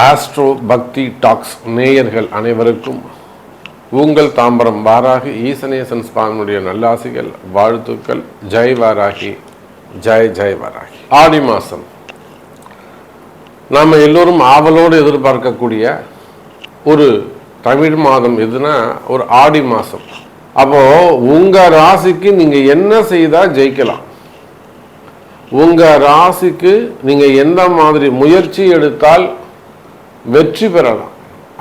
Astro பக்தி tax நேயர்கள் அனைவருக்கும் உங்கள் தாம்பரம் வாராகி ஈசனேசன் சுவாமியுடைய நல்லாசிகள் வாழ்த்துக்கள். ஜெய் வாராகி, ஜெய் ஜெய் வாராகி. ஆடி மாதம் நாம் எல்லோரும் ஆவலோடு எதிர்பார்க்கக்கூடிய ஒரு தமிழ் மாதம் எதுனா ஒரு ஆடி மாதம். அப்போது உங்கள் ராசிக்கு நீங்கள் என்ன செய்தால் ஜெயிக்கலாம், உங்கள் ராசிக்கு நீங்கள் எந்த மாதிரி முயற்சி எடுத்தால் வெற்றி பெறலாம்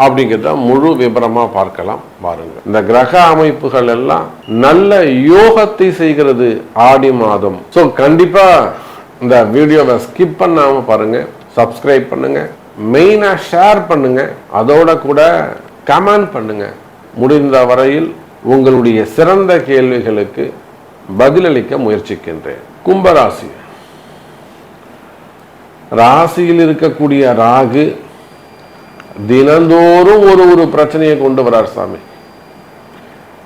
அப்படிங்கிறத முழு விபரமாக பார்க்கலாம் பாருங்க. இந்த கிரக அமைப்புகள் எல்லாம் நல்ல யோகத்தை செய்கிறது ஆடி மாதம். ஸோ கண்டிப்பாக இந்த வீடியோவை ஸ்கிப் பண்ணாமல் பாருங்க, சப்ஸ்கிரைப் பண்ணுங்க, மெயினாக ஷேர் பண்ணுங்க, அதோட கூட கமெண்ட் பண்ணுங்க. முடிந்த வரையில் உங்களுடைய சிறந்த கேள்விகளுக்கு பதிலளிக்க முயற்சிக்கின்றேன். கும்பராசி ராசியில் இருக்கக்கூடிய ராகு தினந்தோறும் ஒரு பிரச்சனையை கொண்டு வரார் சாமி.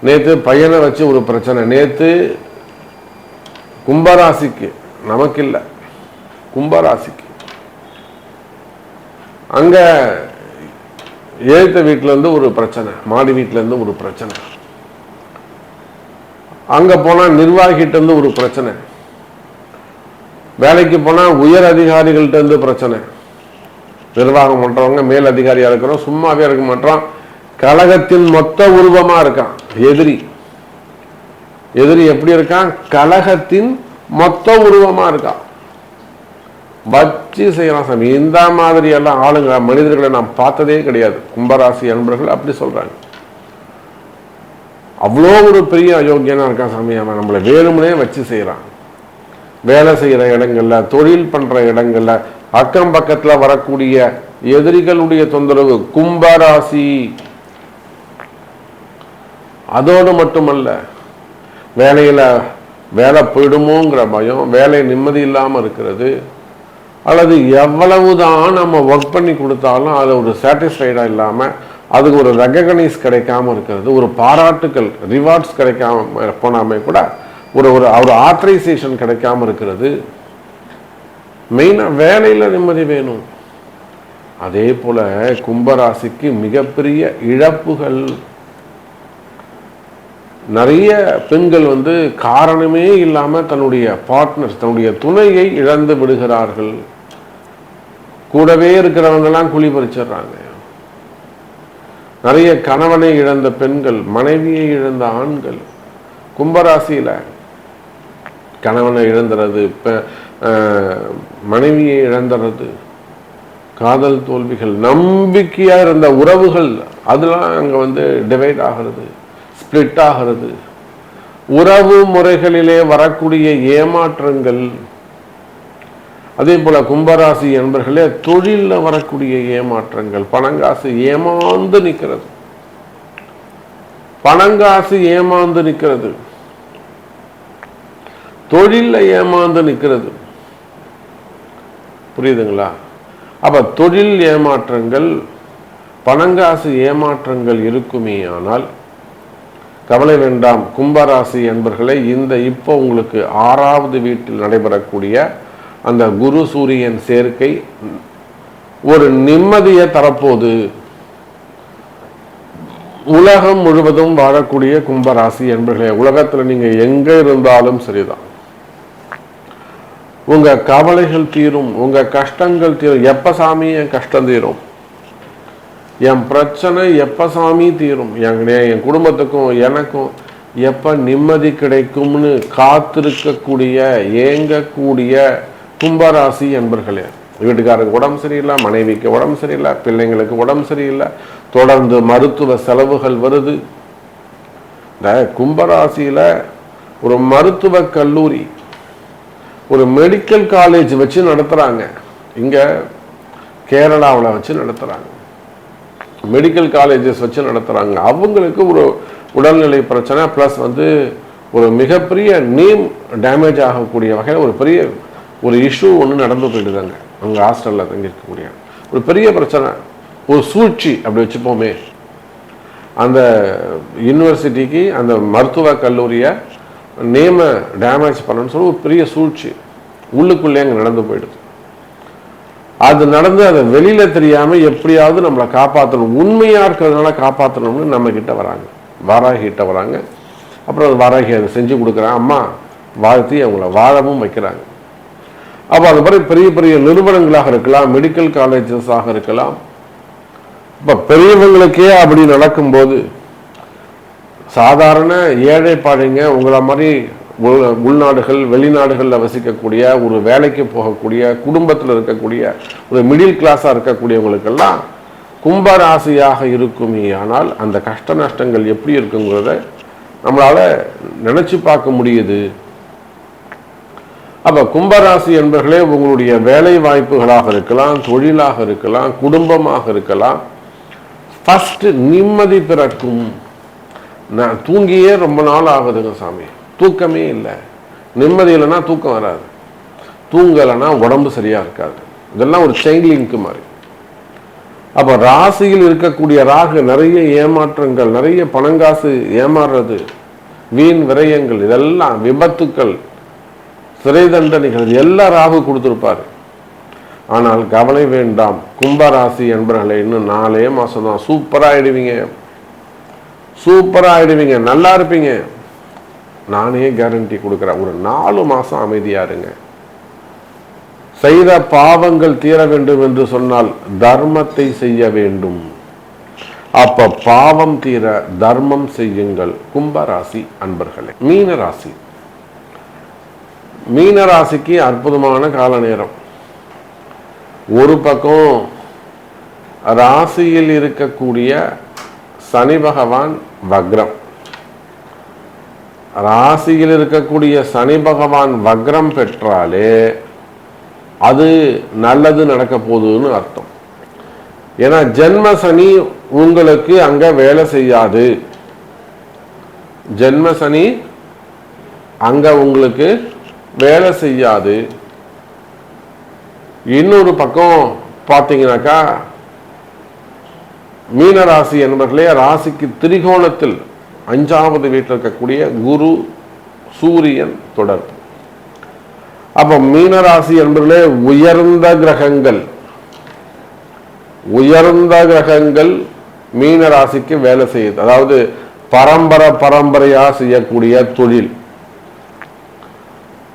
நேற்று பையனை வச்சு ஒரு பிரச்சனை, நேற்று கும்பராசிக்கு, நமக்கு இல்லை கும்பராசிக்கு, அங்க எழுத்த வீட்டுல இருந்து ஒரு பிரச்சனை, மாடி வீட்டுல இருந்து ஒரு பிரச்சனை, அங்க போனா நிர்வாகிட்ட இருந்து ஒரு பிரச்சனை, வேலைக்கு போனா உயர் அதிகாரிகள்ட்ட இருந்து பிரச்சனை. நிர்வாகம் பண்றவங்க மேல் அதிகாரியா இருக்கிறோம், சும்மாவே இருக்க மாட்டோம், கழகத்தின் மொத்த உருவமா இருக்கான் எதிரி. எதிரி எப்படி இருக்கான்? கழகத்தின் மொத்த உருவமா இருக்கான், வச்சு செய்யலாம் சாமி. இந்த மாதிரி எல்லாம் ஆளுங்க மனிதர்களை நான் பார்த்ததே கிடையாது. கும்பராசி அன்பர்கள் அப்படி சொல்றாங்க. அவ்வளோ ஒரு பெரிய அயோக்கியனா இருக்கான் சாமி, அவன் நம்மளை வேணும்னே வச்சு செய்யறான். வேலை செய்யற இடங்கள்ல, தொழில் பண்ற இடங்கள்ல, அக்கம் பக்கத்துல வரக்கூடிய எதிரிகளுடைய தொந்தரவு. கும்பராசி அதோடு மட்டுமல்ல, வேலையில வேலை போயிடுமோங்கிற பயம், வேலை நிம்மதி இல்லாம இருக்கிறது, அல்லது எவ்வளவுதான் நம்ம ஒர்க் பண்ணி கொடுத்தாலும் அது ஒரு சாட்டிஸ்ஃபைடா இல்லாம, அதுக்கு ஒரு ரெகக்னைஸ் கிடைக்காம இருக்கிறது, ஒரு பாராட்டுக்கள் ரிவார்ட்ஸ் கிடைக்காம போனாமே கூட ஒரு ஆத்தரைசேஷன் கிடைக்காம இருக்கிறது. மெயினா வேலையில நிம்மதி வேணும். அதே போல கும்பராசிக்கு மிகப்பெரிய இழப்புகள். நிறைய பெண்கள் காரணமே இல்லாம தன்னுடைய பார்ட்னர்ஸ், தன்னுடைய துணையை இழந்து விடுகிறார்கள். கூடவே இருக்கிறவங்க எல்லாம் குழி பறிச்சிடுறாங்க. நிறைய கணவனை இழந்த பெண்கள், மனைவியை இழந்த ஆண்கள். கும்பராசியில கணவனை இழந்துறது, மனைவியை இழந்துறது, காதல் தோல்விகள், நம்பிக்கையா இருந்த உறவுகள் அதெல்லாம் அங்க டிவைட் ஆகிறது, ஸ்பிளிட் ஆகிறது. உறவு முறைகளிலே வரக்கூடிய ஏமாற்றங்கள். அதே போல கும்பராசி என்பர்களே தொழில வரக்கூடிய ஏமாற்றங்கள். பணங்காசு ஏமாந்து நிற்கிறது, பணங்காசு ஏமாந்து நிற்கிறது, தொழில ஏமாந்து நிற்கிறது. புரியுதுங்களா? அப்ப தொழில் ஏமாற்றங்கள், பணங்காசு ஏமாற்றங்கள் இருக்குமே. ஆனால் கவலை வேண்டாம் கும்பராசி என்பர்களை. இப்போ உங்களுக்கு 6வது வீட்டில் நடைபெறக்கூடிய அந்த குரு சூரியன் சேர்க்கை ஒரு நிம்மதியை தரப்போது. உலகம் முழுவதும் வாழக்கூடிய கும்பராசி என்பர்களே, உலகத்துல நீங்க எங்க இருந்தாலும் சரிதான், உங்க கவலைகள் தீரும், உங்க கஷ்டங்கள் தீரும். எப்ப சாமி என் கஷ்டம் தீரும், என் பிரச்சனை எப்ப சாமி தீரும், என் குடும்பத்துக்கும் எனக்கும் எப்ப நிம்மதி கிடைக்கும்னு காத்திருக்கக்கூடிய ஏங்கக்கூடிய கும்பராசி என்பர்களே. வீட்டுக்காரருக்கு உடம்பு சரியில்லை, மனைவிக்கு உடம்பு சரியில்லை, பிள்ளைங்களுக்கு உடம்பு சரியில்லை, தொடர்ந்து மருத்துவ செலவுகள் வருது. இந்த கும்பராசியில ஒரு மருத்துவ கல்லூரி, ஒரு மெடிக்கல் காலேஜ் வச்சு நடத்துறாங்க. இங்க கேரளாவில் வச்சு நடத்துறாங்க, மெடிக்கல் காலேஜஸ் வச்சு நடத்துறாங்க. அவங்களுக்கு ஒரு உடல்நிலை பிரச்சனை பிளஸ் ஒரு மிகப்பெரிய நேம் டேமேஜ் ஆகக்கூடிய வகையில் ஒரு பெரிய ஒரு இஷ்யூ ஒன்று நடந்து போயிடுதாங்க. அங்க ஹாஸ்டல்ல தங்கி இருக்கக்கூடிய ஒரு பெரிய பிரச்சனை, ஒரு சூழ்ச்சி அப்படி வச்சுப்போமே. அந்த யூனிவர்சிட்டிக்கு, அந்த மருத்துவ கல்லூரியை நேம டேமேஜ் பண்ணணும்னு சொல்லி ஒரு பெரிய சூழ்ச்சி உள்ளுக்குள்ளே அங்கே நடந்து போயிடுது. அது நடந்து அதை வெளியில தெரியாம எப்படியாவது நம்மளை காப்பாற்றணும், உண்மையா இருக்கிறதுனால காப்பாற்றணும்னு நம்ம கிட்ட வராங்க, வாராகி கிட்ட வராங்க. அப்புறம் அது வாராகி அதை செஞ்சு கொடுக்குறாங்க, அம்மா வாழ்த்தி அவங்கள வாழவும் வைக்கிறாங்க. அப்போ அது மாதிரி பெரிய பெரிய நிறுவனங்களாக இருக்கலாம், மெடிக்கல் காலேஜஸாக இருக்கலாம். இப்போ பெரியவங்களுக்கே அப்படி நடக்கும்போது சாதாரண ஏழை பாழைங்க, உங்களை மாதிரி உள்நாடுகள் வெளிநாடுகளில் வசிக்கக்கூடிய, ஒரு வேலைக்கு போகக்கூடிய, குடும்பத்தில் இருக்கக்கூடிய ஒரு மிடில் கிளாஸாக இருக்கக்கூடியவங்களுக்கெல்லாம் கும்பராசியாக இருக்குமே. ஆனால் அந்த கஷ்ட நஷ்டங்கள் எப்படி இருக்குங்கிறத நம்மளால் நினச்சி பார்க்க முடியுது. அப்போ கும்பராசி என்பர்களே உங்களுடைய வேலை வாய்ப்புகளாக இருக்கலாம், தொழிலாக இருக்கலாம், குடும்பமாக இருக்கலாம், ஃபர்ஸ்ட் நிம்மதி பிறக்கும். நான் தூங்கியே ரொம்ப நாள் ஆகுதுங்க சாமி, தூக்கமே இல்லை. நிம்மதி இல்லைன்னா தூக்கம் வராது, தூங்கலைன்னா உடம்பு சரியா இருக்காது. இதெல்லாம் ஒரு செயின் லிங்க் மாதிரி. அப்போ ராசியில் இருக்கக்கூடிய ராகு நிறைய ஏமாற்றங்கள், நிறைய பணங்காசு ஏமாறுறது, வீண் விரயங்கள், இதெல்லாம் விபத்துக்கள், சிறை தண்டனைகள், இது எல்லாம் ராகு கொடுத்துருப்பாரு. ஆனால் கவலை வேண்டாம் கும்பராசி என்பவர்களை, இன்னும் 4 மாசம் தான் சூப்பராகிடுவீங்க, சூப்பராகிடுவீங்க, நல்லா இருப்பீங்க. நானே கேரண்டி கொடுக்குறேன். ஒரு 4 மாசம் அமைதியா இருங்க. செய்த பாவங்கள் தீர வேண்டும் என்று சொன்னால் தர்மத்தை செய்ய வேண்டும். அப்ப பாவம் தீர தர்மம் செய்யுங்கள் கும்பராசி அன்பர்களே. மீனராசி, மீனராசிக்கு அற்புதமான கால நேரம். ஒரு பக்கம் ராசியில் இருக்கக்கூடிய சனி பகவான் வக்ரம், ராசியில் இருக்கக்கூடிய சனி பகவான் வக்ரம் பெற்றாலே அது நல்லது நடக்க போகுதுன்னு அர்த்தம். ஏன்னா ஜென்ம சனி உங்களுக்கு அங்க வேலை செய்யாது, ஜென்ம சனி அங்க உங்களுக்கு வேலை செய்யாது. இன்னொரு பக்கம் பார்த்தீங்கன்னாக்கா மீனராசி என்பர்களே ராசிக்கு திரிகோணத்தில் 5வது வீட்டில் இருக்கக்கூடிய குரு சூரியன் தொடர்பு. அப்ப மீனராசி என்பர்களே உயர்ந்த கிரகங்கள், உயர்ந்த கிரகங்கள் மீனராசிக்கு வேலை செய்யுது. அதாவது பரம்பரையா செய்யக்கூடிய தொழில்,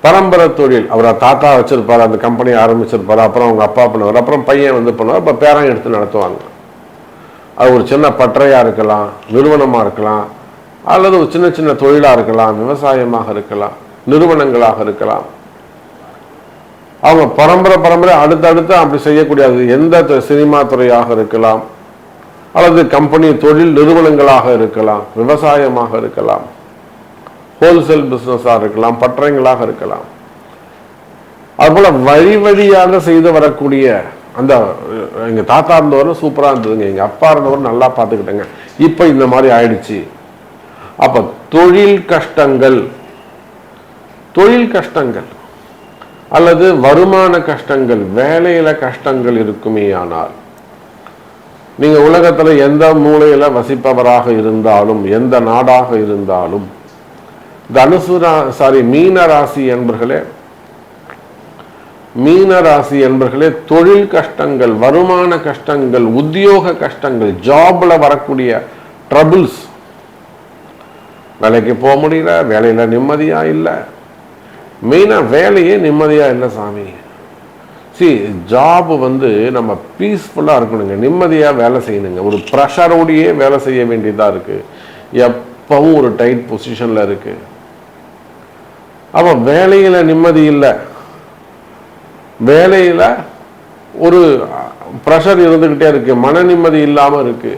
பரம்பரை தொழில். அவர் தாத்தா வச்சிருப்பாரு, அந்த கம்பெனி ஆரம்பிச்சிருப்பாரு, அப்புறம் அவங்க அப்பா பண்ணுவார், அப்புறம் பையன் பண்ணுவார், இப்போ பேரன் எடுத்து நடத்துவாங்க. அது ஒரு சின்ன பட்டறையா இருக்கலாம், நிறுவனமா இருக்கலாம், அல்லது ஒரு சின்ன சின்ன தொழிலா இருக்கலாம், விவசாயமாக இருக்கலாம், நிறுவனங்களாக இருக்கலாம். அவங்க பரம்பரை அடுத்தடுத்து அப்படி செய்யக்கூடிய எந்த சினிமா துறையாக இருக்கலாம், அல்லது கம்பெனி தொழில் நிறுவனங்களாக இருக்கலாம், விவசாயமாக இருக்கலாம், ஹோல்சேல் பிசினஸாக இருக்கலாம், பட்டறைகளாக இருக்கலாம். அதுபோல வழியாக செய்து வரக்கூடிய அந்த எங்க தாத்தா இருந்தவரும் சூப்பரா இருந்ததுங்க, எங்க அப்பா இருந்தவரும் நல்லா பார்த்துக்கிட்டேங்க, இப்ப இந்த மாதிரி ஆயிடுச்சு. அப்ப தொழில் கஷ்டங்கள், தொழில் கஷ்டங்கள் அல்லது வருமான கஷ்டங்கள், வேலையில கஷ்டங்கள் இருக்குமே. ஆனால் நீங்க உலகத்துல எந்த மூலையில வசிப்பவராக இருந்தாலும், எந்த நாடாக இருந்தாலும், மீனராசி என்பர்களே, மீனராசி என்பர்களே தொழில் கஷ்டங்கள், வருமான கஷ்டங்கள், உத்தியோக கஷ்டங்கள், ஜாப்ல வரக்கூடிய ட்ரபிள்ஸ், வேலைக்கு போக முடியல, வேலையில நிம்மதியா இல்லை, மெயினா வேலையே நிம்மதியா இல்லை சாமி. ஜாப் நம்ம பீஸ்ஃபுல்லா இருக்கணுங்க, நிம்மதியா வேலை செய்யணுங்க. ஒரு ப்ரெஷரோடையே வேலை செய்ய வேண்டியதா இருக்கு, எப்பவும் ஒரு டைட் பொசிஷன்ல இருக்கு. அப்ப வேலையில நிம்மதி இல்லை, வேலையில ஒரு ப்ரெஷர் இருந்துகிட்டே இருக்கு, மன நிம்மதி இல்லாம இருக்கு.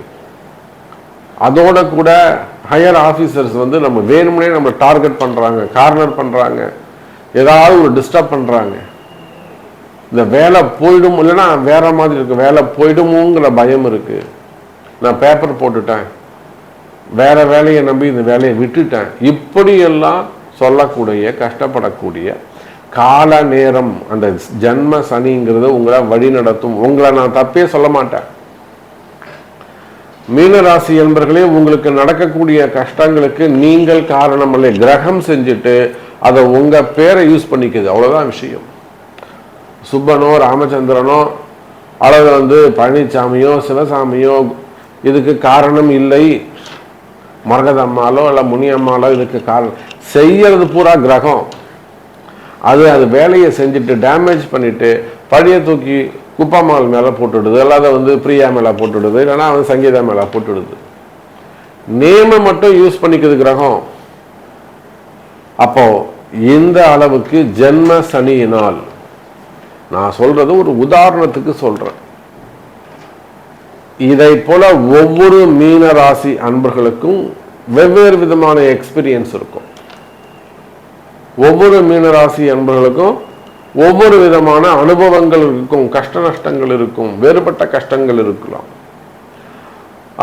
அதோட கூட ஹையர் ஆபீசர்ஸ் நம்ம வேணும்னே நம்ம டார்கெட் பண்றாங்க, கார்னர் பண்றாங்க, ஏதாவது ஒரு டிஸ்டர்ப் பண்றாங்க. இந்த வேலை போயிடும், இல்லைன்னா வேற மாதிரி இருக்கு, வேலை போயிடுமோங்கிற பயம் இருக்கு. நான் பேப்பர் போட்டுட்டேன், வேற வேலையை நம்பி இந்த வேலையை விட்டுட்டேன், இப்படியெல்லாம் சொல்லக்கூடிய கஷ்டப்படக்கூடிய கால நேரம். அந்த ஜன்ம சனிங்கிறது உங்களை வழி நடத்தும். உங்களை நான் தப்பே சொல்ல மாட்டேன். மீனராசி என்பர்களே உங்களுக்கு நடக்கக்கூடிய கஷ்டங்களுக்கு நீங்கள் காரணம் இல்லை, கிரகம் செஞ்சுட்டு அதை உங்க பேரை யூஸ் பண்ணிக்குது, அவ்வளவுதான் விஷயம். சுப்பனோ ராமச்சந்திரனோ அல்லது வந்து பழனிசாமியோ சிவசாமியோ இதுக்கு காரணம் இல்லை, மரகதம்மாலோ இல்லை முனியம்மாலோ இதுக்கு காரணம். செய்யறது பூரா கிரகம். அது வேலையை செஞ்சுட்டு டேமேஜ் பண்ணிட்டு பழைய தூக்கி குப்பம்மாள் மேலே போட்டுவிடுது, அல்லாத வந்து பிரியா மேலே போட்டுவிடுது, இல்லைன்னா வந்து சங்கீதா மேலே போட்டுவிடுது. நேம மட்டும் யூஸ் பண்ணிக்கிறது கிரகம். அப்போ இந்த அளவுக்கு ஜென்ம சனியினால், நான் சொல்றது ஒரு உதாரணத்துக்கு சொல்றேன். இதை போல ஒவ்வொரு மீன ராசி அன்பர்களுக்கும் வெவ்வேறு விதமான எக்ஸ்பீரியன்ஸ் இருக்கும். ஒவ்வொரு மீனராசி அன்பர்களுக்கும் ஒவ்வொரு விதமான அனுபவங்கள் இருக்கும், கஷ்ட நஷ்டங்கள் இருக்கும், வேறுபட்ட கஷ்டங்கள் இருக்கலாம்.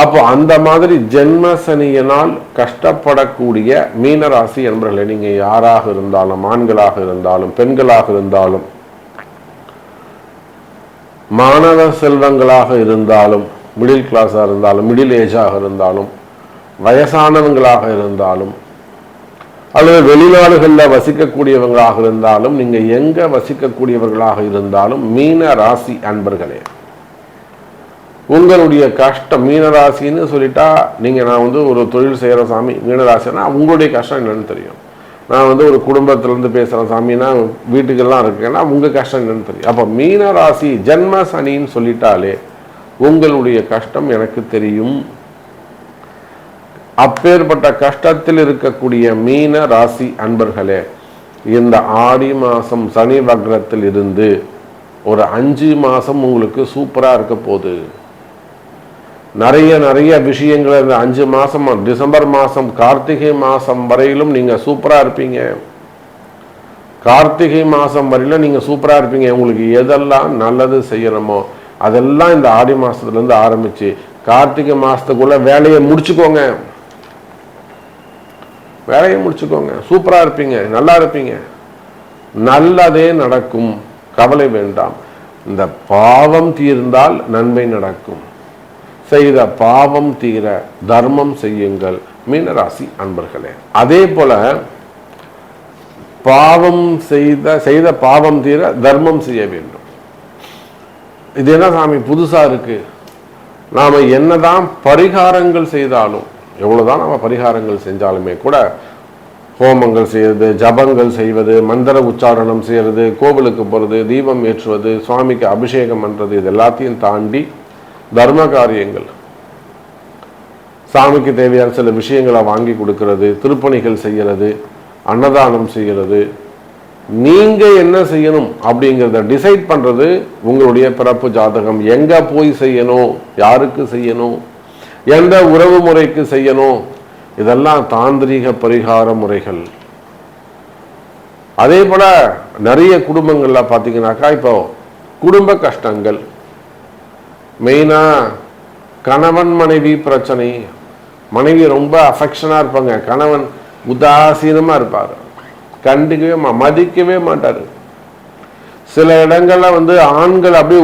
அப்போ அந்த மாதிரி ஜென்ம சனியினால் கஷ்டப்படக்கூடிய மீனராசி அன்பர்களை நீங்க யாராக இருந்தாலும், ஆண்களாக இருந்தாலும் பெண்களாக இருந்தாலும், மாணவ செல்வங்களாக இருந்தாலும், மிடில் கிளாஸாக இருந்தாலும், மிடில் ஏஜாக இருந்தாலும், வயசானவங்களாக இருந்தாலும், அல்லது வெளிநாடுகளில் வசிக்கக்கூடியவங்களாக இருந்தாலும், நீங்க எங்க வசிக்கக்கூடியவர்களாக இருந்தாலும், மீன ராசி அன்பர்களே, உங்களுடைய கஷ்டம் மீனராசின்னு சொல்லிட்டா நீங்க நான் வந்து ஒரு தொழில் செய்யற சாமி மீனராசினா உங்களுடைய கஷ்டம் என்னன்னு தெரியும். நான் வந்து ஒரு குடும்பத்திலிருந்து பேசுறேன் சாமின்னா வீட்டுக்கெல்லாம் இருக்கேன்னா உங்க கஷ்டம் என்னன்னு தெரியும். அப்ப மீனராசி ஜென்ம சனின்னு சொல்லிட்டாலே உங்களுடைய கஷ்டம் எனக்கு தெரியும். அப்பேற்பட்ட கஷ்டத்தில் இருக்கக்கூடிய மீன ராசி அன்பர்களே, இந்த ஆடி மாசம் சனி வக்ரத்தில் இருந்து ஒரு 5 மாசம் உங்களுக்கு சூப்பரா இருக்க போகுது. நிறைய விஷயங்கள் இந்த 5 மாசம், டிசம்பர் மாசம் கார்த்திகை மாசம் வரையிலும் நீங்க சூப்பரா இருப்பீங்க. கார்த்திகை மாசம் வரையிலும் நீங்க சூப்பரா இருப்பீங்க. உங்களுக்கு எதெல்லாம் நல்லது செய்யணுமோ அதெல்லாம் இந்த ஆடி மாசத்துல இருந்து ஆரம்பிச்சு கார்த்திகை மாசத்துக்குள்ள வேலையை முடிச்சுக்கோங்க. சூப்பரா இருப்பீங்க, நல்லா இருப்பீங்க, நல்லதே நடக்கும், கவலை வேண்டாம். இந்த பாவம் தீர்ந்தால் நன்மை நடக்கும். செய்த பாவம் தீர தர்மம் செய்யுங்கள் மீனராசி அன்பர்களே. அதே போல பாவம் செய்த பாவம் தீர தர்மம் செய்ய வேண்டும். இது என்ன சாமி புதுசா இருக்கு? நாம என்னதான் பரிகாரங்கள் செய்தாலும், எவ்வளவுதான் நம்ம பரிகாரங்கள் செஞ்சாலுமே கூட, ஹோமங்கள் செய்யறது, ஜபங்கள் செய்வது, மந்திர உச்சாரணம் செய்யறது, கோவிலுக்கு போறது, தீபம் ஏற்றுவது, சுவாமிக்கு அபிஷேகம் பண்றது, இது எல்லாத்தையும் தாண்டி தர்ம காரியங்கள், சாமிக்கு தேவையான சில விஷயங்களை வாங்கி கொடுக்கிறது, திருப்பணிகள் செய்யறது, அன்னதானம் செய்கிறது, நீங்க என்ன செய்யணும் அப்படிங்கிறத டிசைட் பண்றது உங்களுடைய பிறப்பு ஜாதகம். எங்க போய் செய்யணும், யாருக்கு செய்யணும், எந்த உறவு முறைக்கு செய்யணும், இதெல்லாம் தாந்திரீக பரிகார முறைகள். அதே போல நிறைய குடும்பங்கள்ல பாத்தீங்கன்னாக்கா இப்போ குடும்ப கஷ்டங்கள், மெயினா கணவன் மனைவி பிரச்சனை. மனைவி ரொம்ப அஃபெக்ஷனா இருப்பாங்க, கணவன் உதாசீனமா இருப்பார், கண்டுக்கவே மதிக்கவே மாட்டாரு. சில இடங்கள்ல வந்து ஆண்கள் அப்படியே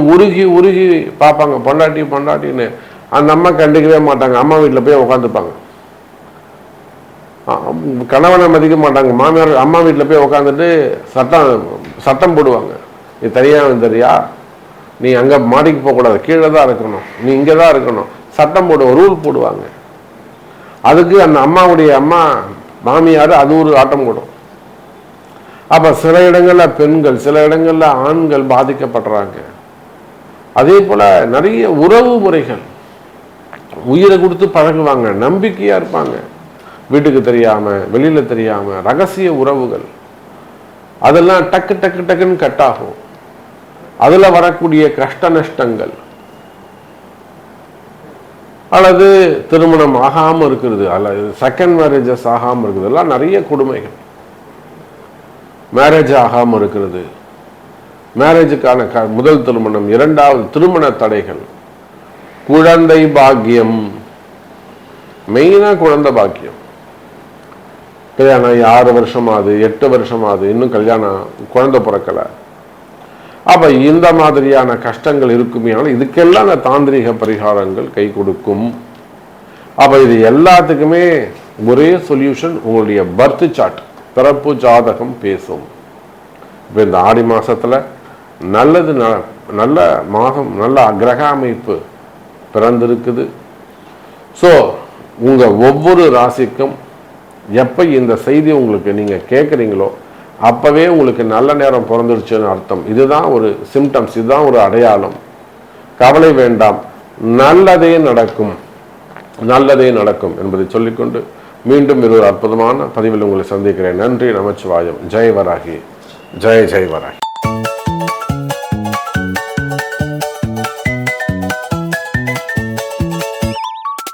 உருகி பார்ப்பாங்க, பொண்டாட்டின்னு. அந்த அம்மா கண்டுக்கவே மாட்டாங்க, அம்மா வீட்டில் போய் உட்காந்துப்பாங்க. கணவனை மதிக்க மாட்டாங்க, மாமியார் அம்மா வீட்டில் போய் உட்காந்துட்டு சட்டம் போடுவாங்க. நீ தனியா தெரியா, நீ அங்க மாடிக்கு போகக்கூடாது, கீழே தான் இருக்கணும், நீ இங்கே தான் இருக்கணும், சட்டம் போடுவோம், ரூல் போடுவாங்க. அதுக்கு அந்த அம்மாவுடைய அம்மா மாமியார் அது ஒரு ஆட்டம் போடும். அப்ப சில இடங்கள்ல பெண்கள், சில இடங்கள்ல ஆண்கள் பாதிக்கப்படுறாங்க. அதே போல நிறைய உறவு முறைகள், உயிரை கொடுத்து பழகுவாங்க, நம்பிக்கையா இருப்பாங்க, வீட்டுக்கு தெரியாம வெளியில தெரியாம ரகசிய உறவுகள், அதெல்லாம் டக்குன்னு கட் ஆகும். அதுல வரக்கூடிய கஷ்ட நஷ்டங்கள், அல்லது திருமணம் ஆகாம இருக்கிறது, அல்லது செகண்ட் மேரேஜஸ் ஆகாம இருக்குது, எல்லாம் நிறைய கொடுமைகள். மேரேஜ் ஆகாம இருக்கிறது, மேரேஜுக்கான முதல் திருமணம், இரண்டாவது திருமண தடைகள், குழந்தை பாக்கியம், மெயினா குழந்தை பாக்கியம். கல்யாணம் 6 வருஷமாவது 8 வருஷமாவது இன்னும் கல்யாணம் குழந்தை பிறக்கல. அப்ப இந்த மாதிரியான கஷ்டங்கள் இருக்குமே, இதுக்கெல்லாம் அந்த தாந்திரிக பரிகாரங்கள் கை கொடுக்கும். அப்ப இது எல்லாத்துக்குமே ஒரே சொல்யூஷன், உங்களுடைய பர்த் சார்ட், பிறப்பு ஜாதகம் பேசும். இப்ப இந்த ஆடி மாசத்துல நல்லது நல்ல மாதம், நல்ல கிரக அமைப்பு பிறந்திருக்குது. ஸோ உங்கள் ஒவ்வொரு ராசிக்கும் எப்போ இந்த செய்தி உங்களுக்கு நீங்கள் கேட்குறீங்களோ அப்போவே உங்களுக்கு நல்ல நேரம் பிறந்துருச்சுன்னு அர்த்தம். இதுதான் ஒரு சிம்டம்ஸ், இதுதான் ஒரு அடையாளம். கவலை வேண்டாம், நல்லதே நடக்கும், நல்லதே நடக்கும் என்பதை சொல்லிக்கொண்டு மீண்டும் ஒரு அற்புதமான பதிவில் உங்களை சந்திக்கிறேன். நன்றி, நமச்சிவாயம். ஜெய் வராகி, ஜெய் ஜெய் வராகி.